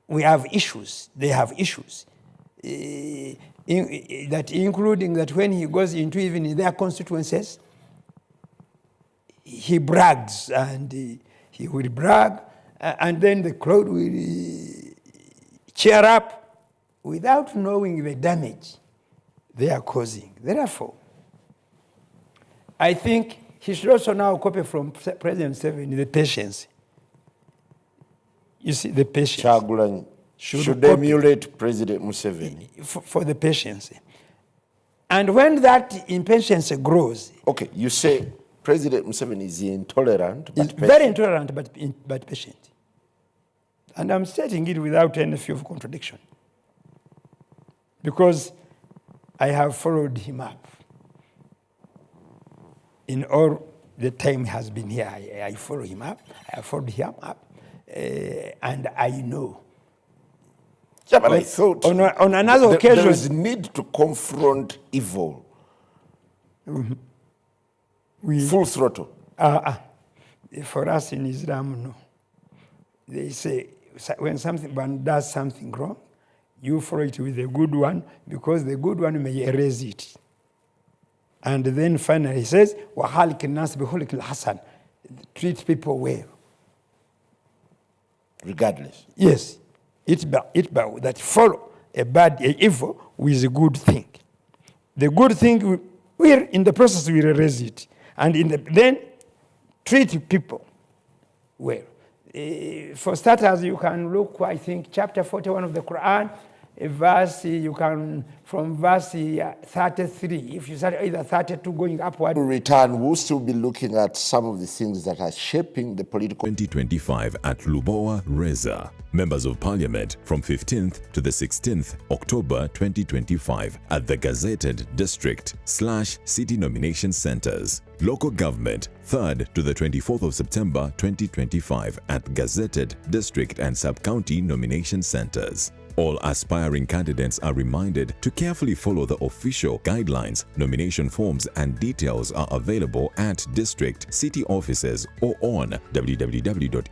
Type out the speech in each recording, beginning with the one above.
we have issues. They have issues. Including that when he goes into even their constituencies, he brags and he will brag, and then the crowd will cheer up without knowing the damage they are causing. Therefore, I think he should also now copy from President Museveni the patience. You see, the patience. Kyagulanyi should emulate President Museveni. For the patience. And when that impatience grows... Okay, you say President Museveni is intolerant, but patient. Very intolerant, but patient. And I'm stating it without any fear of contradiction. Because I have followed him up. In all the time he has been here, I follow him up. I followed him up. And I know. Yeah, but I thought on another occasion, there is need to confront evil. Full throttle. For us in Islam, no. They say when one does something wrong, you follow it with a good one, because the good one may erase it. And then finally he says, وَحَالِكِ النَّاسِ بِخُلِقِ الْحَسَنِ. Treat people well. Regardless. Yes. That follow a evil with a good thing. The good thing, we're in the process, we erase it. And then treat people well. For starters, you can look, I think, chapter 41 of the Quran, from verse 33. If you start either 32 going upward. To return, we'll still be looking at some of the things that are shaping the political... 2025 at Lubowa Reza. Members of Parliament from 15th to the 16th October 2025 at the gazetted district/city nomination centers. Local government 3rd to the 24th of September 2025 at gazetted district and sub-county nomination centers. All aspiring candidates are reminded to carefully follow the official guidelines. Nomination forms and details are available at district, city offices or on www.ec.or.ug.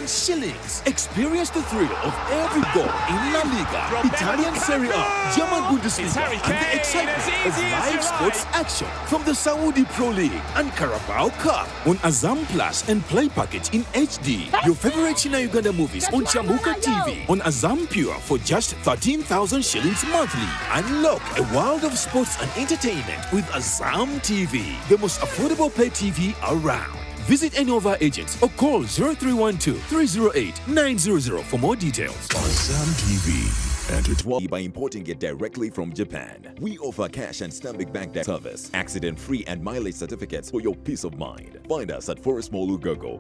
Shillings. Experience the thrill of every goal in La Liga, Italian Serie A, German Bundesliga, and the excitement of live sports action from the Saudi Pro League and Carabao Cup on Azam Plus and Play Package in HD. Your favorite China Uganda movies on Chamuka TV on Azam Pure for just 13,000 shillings monthly. Unlock a world of sports and entertainment with Azam TV, the most affordable pay TV around. Visit any of our agents or call 0312-308-900 for more details. Azam TV. Entertainment by importing it directly from Japan. We offer cash and Stanbic Bank service, accident-free and mileage certificates for your peace of mind. Find us at Forest Mall Ugogo.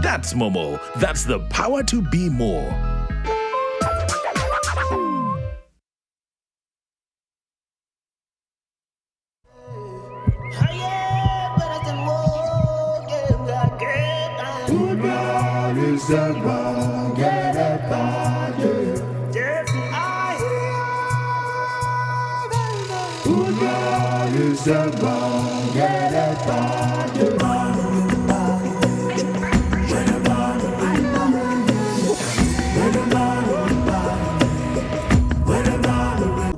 That's Momo. That's the power to be more.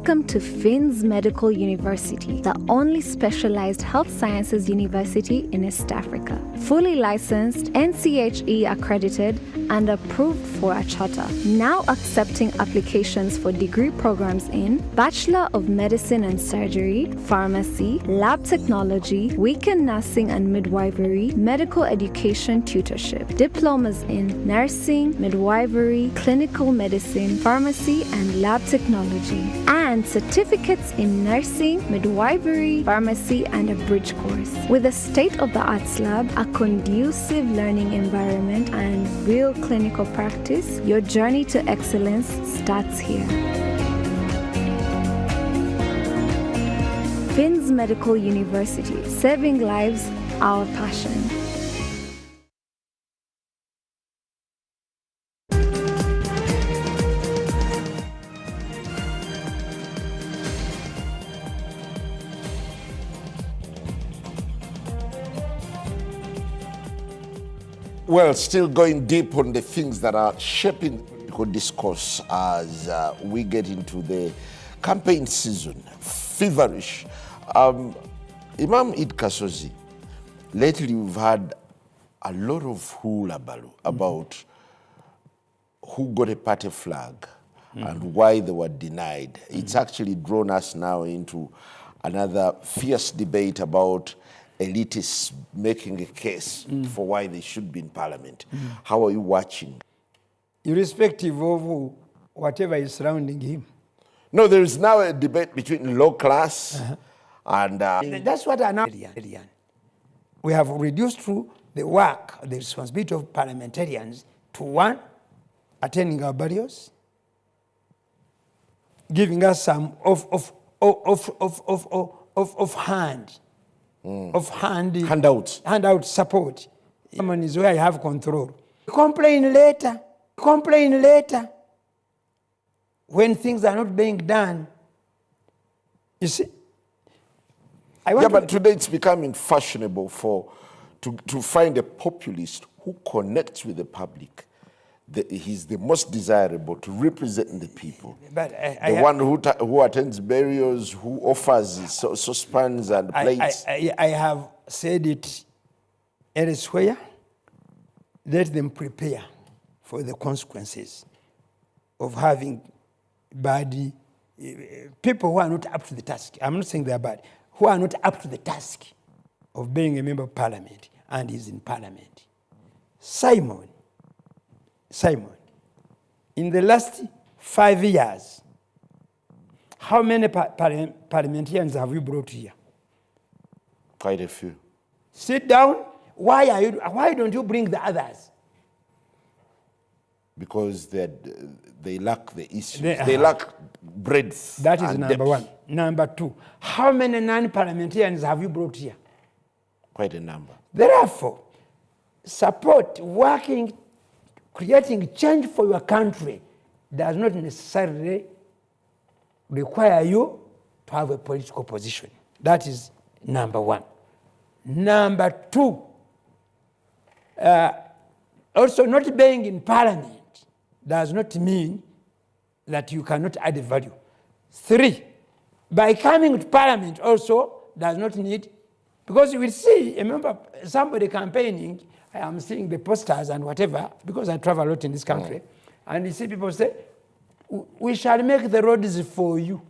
Welcome to Finns Medical University, the only specialized health sciences university in East Africa. Fully licensed, NCHE accredited, and approved for a charter. Now accepting applications for degree programs in Bachelor of Medicine and Surgery, Pharmacy, Lab Technology, Weekend Nursing and Midwifery, Medical Education Tutorship, Diplomas in Nursing, Midwifery, Clinical Medicine, Pharmacy, and Lab Technology, and and certificates in nursing, midwifery, pharmacy, and a bridge course. With a state-of-the-art lab, a conducive learning environment, and real clinical practice, your journey to excellence starts here. Finns Medical University, saving lives, our passion. Well, still going deep on the things that are shaping political discourse as we get into the campaign season, feverish. Imam Id Kasozi, lately we've had a lot of hullabaloo about who got a party flag and why they were denied. It's actually drawn us now into another fierce debate about elitists making a case for why they should be in parliament. How are you watching? Irrespective of whatever is surrounding him. No, there is now a debate between low class and... That's what I know. We have reduced through the work, the responsibility of parliamentarians to one, attending our burials, giving us some handout support. Someone is where I have control. Complain later. When things are not being done. You see? But today it's becoming fashionable to find a populist who connects with the public. He's the most desirable to represent the people. But the one who attends burials, who offers saucepans and plates. I have said it elsewhere. Let them prepare for the consequences of having bad people who are not up to the task. I'm not saying they're bad. Who are not up to the task of being a member of parliament and is in parliament. Simon, in the last 5 years, how many parliamentarians have you brought here? Quite a few. Sit down. Why don't you bring the others? Because they lack the issues. They lack breadth. That is and number depth. one. Number two, how many non-parliamentarians have you brought here? Quite a number. Therefore, support, working, creating change for your country does not necessarily require you to have a political position. That is number one. Number two, also not being in parliament does not mean that you cannot add value. Three, by coming to parliament also does not need, because you will see, remember somebody campaigning, I am seeing the posters and whatever, because I travel a lot in this country, and you see people say, we shall make the roads for you.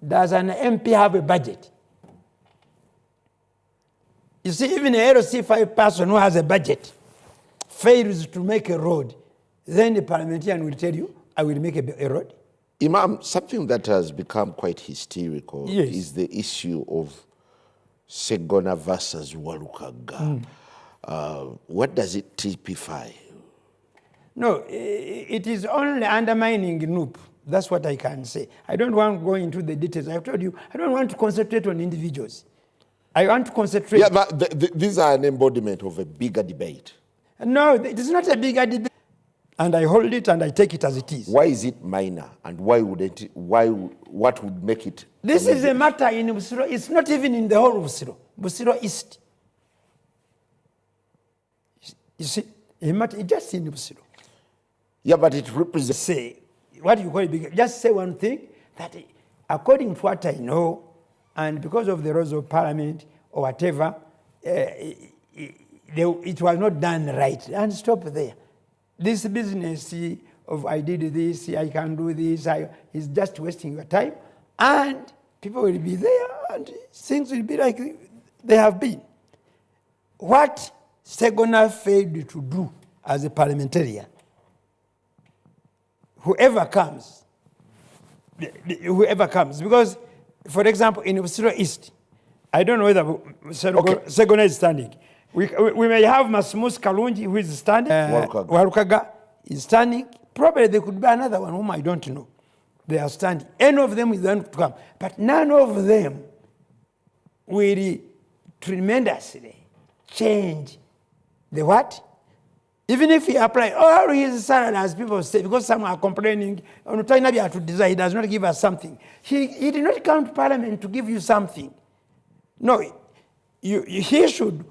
Does an MP have a budget? You see, even a LC5 person who has a budget fails to make a road, then the parliamentarian will tell you, I will make a road. Imam, something that has become quite hysterical is the issue of Segona versus Walukaga. What does it typify? No, it is only undermining NUP. That's what I can say. I don't want to go into the details. I've told you, I don't want to concentrate on individuals. I want to concentrate. Yeah, but these are an embodiment of a bigger debate. No, it is not a bigger debate. And I hold it and I take it as it is. Why is it minor? And what would make it? This is a matter in Busiro. It's not even in the whole of Busiro. Busiro East. You see, a matter just in Busiro. Yeah, but it represents... Say, what you call it bigger. Just say one thing, that according to what I know, and because of the rules of parliament or whatever, it was not done right. And stop there. This business of I did this, I can do this, is just wasting your time. And people will be there and things will be like they have been. What Segona failed to do as a parliamentarian, whoever comes, whoever comes. Because, for example, in Busiro East, I don't know whether Segona is standing. We may have Masmus Kalunji who is standing. Warukaga is standing. Probably there could be another one whom I don't know. They are standing. Any of them is going to come. But none of them will tremendously change the what? Even if he apply all his salary, as people say, because some are complaining, he does not give us something. He did not come to Parliament to give you something. No, he should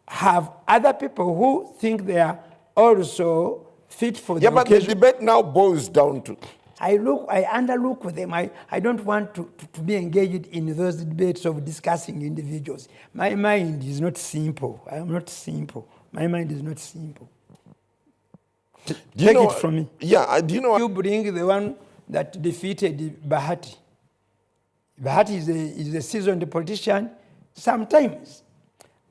have other people who think they are also fit for the but occasion. the debate now boils down to... I underlook them. I don't want to be engaged in those debates of discussing individuals. My mind is not simple. I am not simple. My mind is not simple. Take it from me. Yeah, do you know... You bring the one that defeated Bahati. Bahati is a seasoned politician. Sometimes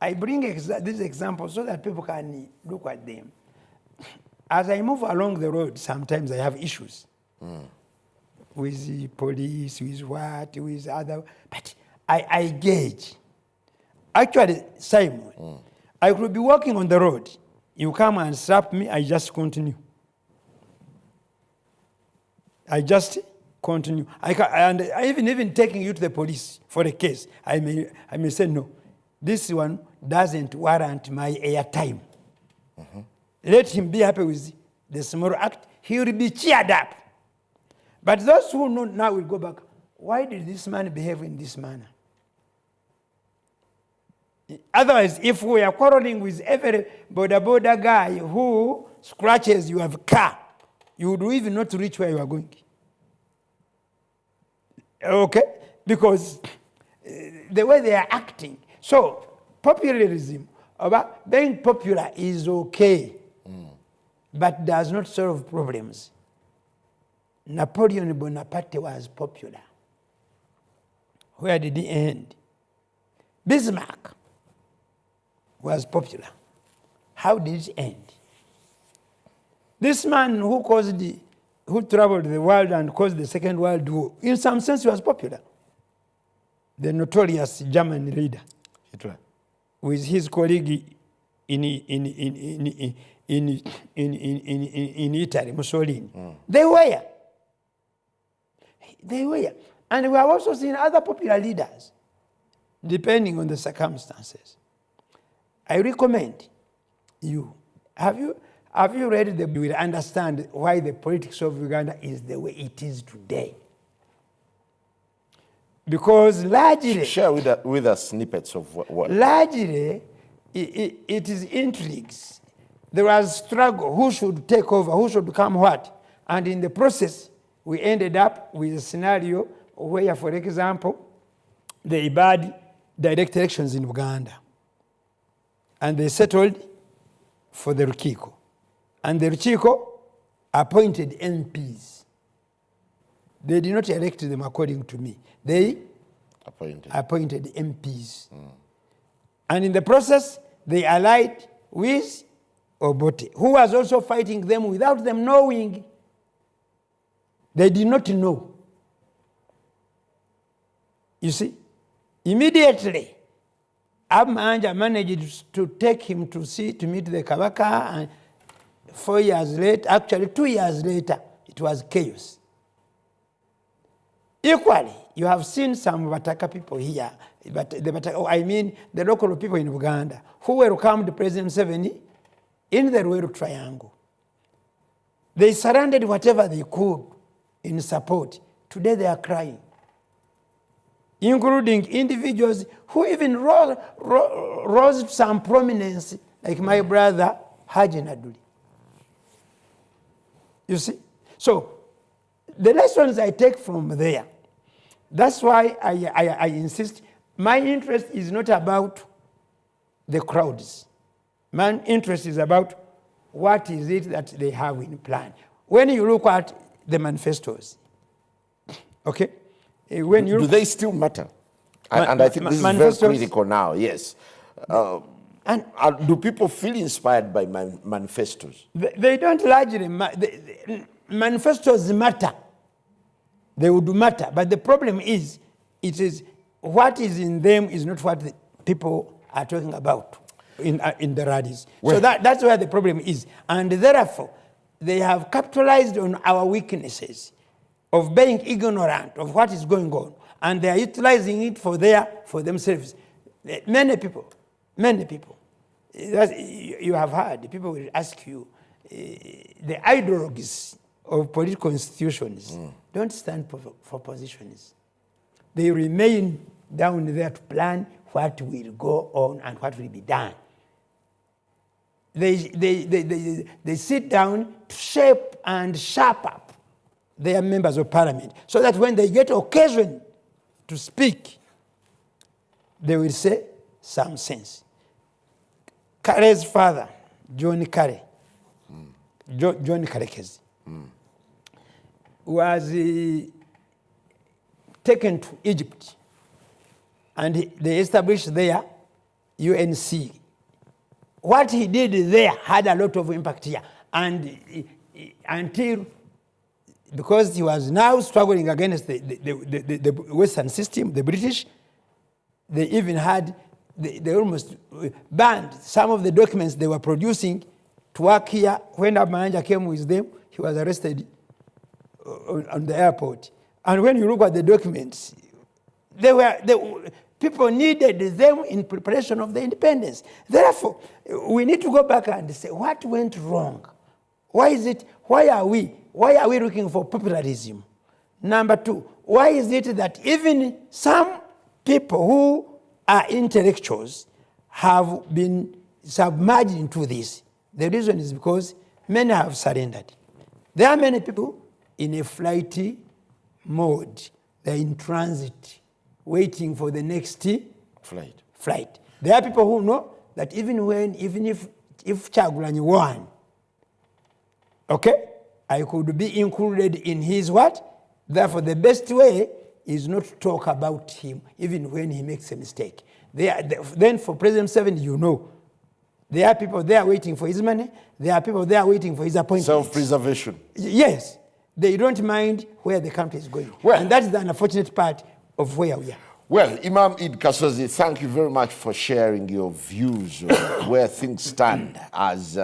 I bring this example so that people can look at them. As I move along the road, sometimes I have issues with the police, with other. But I gauge. Actually, Simon, I could be walking on the road. You come and slap me, I just continue. I just continue. And even taking you to the police for a case, I may say, no, this one doesn't warrant my airtime. Let him be happy with the small act. He will be cheered up. But those who know now will go back. Why did this man behave in this manner? Otherwise, if we are quarreling with every border guy who scratches your car, you would even not reach where you are going. Okay? Because the way they are acting. So, populism, being popular is okay, but does not solve problems. Napoleon Bonaparte was popular. Where did he end? Bismarck was popular. How did it end? This man who traveled the world and caused the Second World War, in some sense, he was popular. The notorious German leader, Hitler, with his colleague in Italy, Mussolini. They were. And we have also seen other popular leaders, depending on the circumstances. I recommend you. Have you read you will understand why the politics of Uganda is the way it is today. Because largely... Share with us snippets of what... Largely, it is intrigues. There was struggle. Who should take over? Who should become what? And in the process, we ended up with a scenario where, for example, the IBAD direct elections in Uganda. And they settled for the Rukiko. And the Rukiko appointed MPs. They did not elect them according to me. They appointed MPs. And in the process, they allied with Obote, who was also fighting them without them knowing. They did not know. You see, immediately, Abmanja managed to take him to meet the Kabaka, and 4 years later, actually 2 years later, it was chaos. Equally, you have seen some Bataka people here, but the local people in Uganda, who welcomed President Museveni in the Ruiru Triangle. They surrendered whatever they could in support. Today they are crying, including individuals who even rose to some prominence, like my brother Haji Naduli. You see? So, the lessons I take from there, that's why I insist, my interest is not about the crowds. My interest is about what is it that they have in plan. When you look at the manifestos, okay? Do they still matter? And I think this is very critical now, yes. Do people feel inspired by manifestos? They don't largely manifestos matter They would matter. But the problem is, it is what is in them is not what the people are talking about in the rallies. So that's where the problem is. And therefore, they have capitalized on our weaknesses of being ignorant of what is going on. And they are utilizing it for themselves. Many people, you have heard, people will ask you, the ideologues of political institutions don't stand for positions. They remain down there to plan what will go on and what will be done. They sit down to shape and sharp up their members of parliament so that when they get occasion to speak, they will say some sense. Kare's father, John Kare, John Karekezi, was taken to Egypt, and they established there UNC. What he did there had a lot of impact here, and until, because he was now struggling against the Western system, the British, they even had, they almost banned some of the documents they were producing to work here. When Abmanja came with them, he was arrested on the airport. And when you look at the documents, people needed them in preparation of the independence. Therefore, we need to go back and say, what went wrong? Why are we looking for popularism? Number two, why is it that even some people who are intellectuals have been submerged into this? The reason is because many have surrendered. There are many people in a flighty mode. They're in transit, waiting for the next flight. There are people who know that even if Kyagulanyi won, okay, I could be included in his what? Therefore, the best way is not to talk about him, even when he makes a mistake. Then for President Museveni, you know, there are people there waiting for his money. There are people there waiting for his appointment. Self-preservation. Yes. They don't mind where the country is going. And that's the unfortunate part of where we are. Well, Imam Eid Kasozi, thank you very much for sharing your views on where things stand as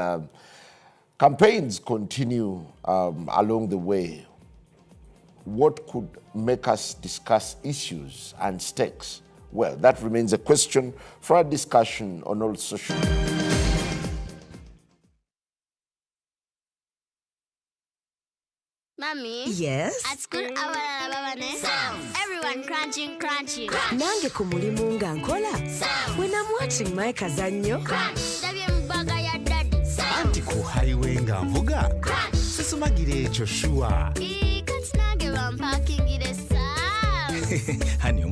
campaigns continue along the way. What could make us discuss issues and stakes? Well, that remains a question for our discussion on all social. Mommy? Yes? At school, everyone crunching. Nange ku mulimu nga nkola. When I'm watching my kazanyo. Anti ku highway nga mvuga. Sisumagire ekyo shuwa. Kati nange bampakingire saa. Hani